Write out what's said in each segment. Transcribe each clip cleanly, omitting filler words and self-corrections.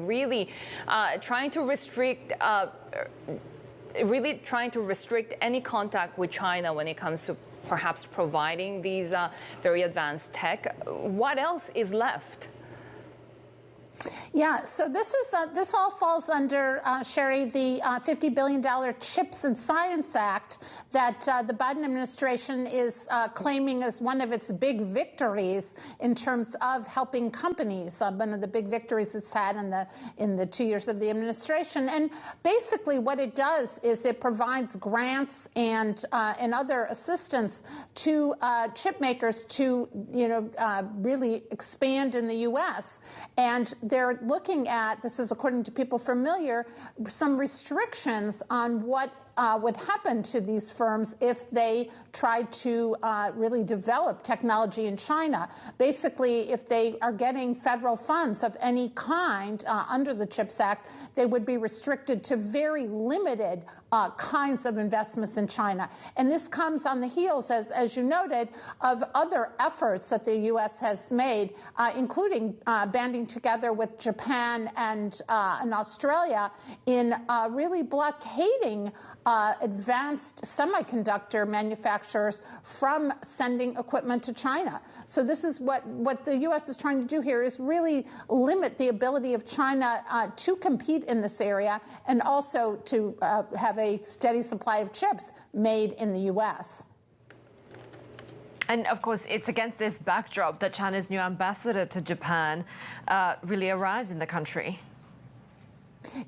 really trying to restrict any contact with China when it comes to perhaps providing these very advanced tech. What else is left? Yeah, so this all falls under, Sherry, the $50 billion Chips and Science Act that the Biden administration is claiming as one of its big victories in terms of helping companies. One of the big victories it's had in the 2 years of the administration. And basically, what it does is it provides grants and other assistance to chip makers to really expand in the U.S. And they're looking at, this is according to people familiar, some restrictions on what would happen to these firms if they tried to really develop technology in China. Basically, if they are getting federal funds of any kind under the CHIPS Act, they would be restricted to very limited kinds of investments in China. And this comes on the heels, as you noted, of other efforts that the U.S. has made, including banding together with Japan and Australia in really blockading advanced semiconductor manufacturers from sending equipment to China. So this is what the U.S. is trying to do here, is really limit the ability of China to compete in this area and also to have a steady supply of chips made in the U.S. And of course, it's against this backdrop that China's new ambassador to Japan really arrives in the country.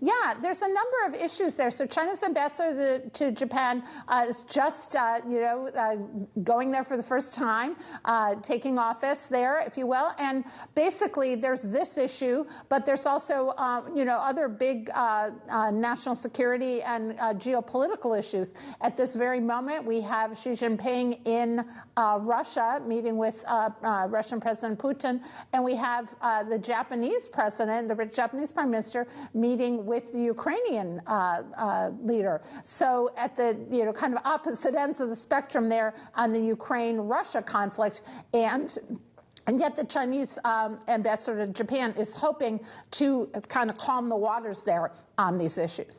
Yeah, there's a number of issues there. So China's ambassador to Japan is just, going there for the first time, taking office there, if you will. And basically, there's this issue, but there's also, other big national security and geopolitical issues. At this very moment, we have Xi Jinping in Russia meeting with Russian President Putin, and we have the Japanese president, the Japanese prime minister, meeting with the Ukrainian leader. So at the kind of opposite ends of the spectrum there on the Ukraine-Russia conflict, and yet the Chinese ambassador to Japan is hoping to kind of calm the waters there on these issues.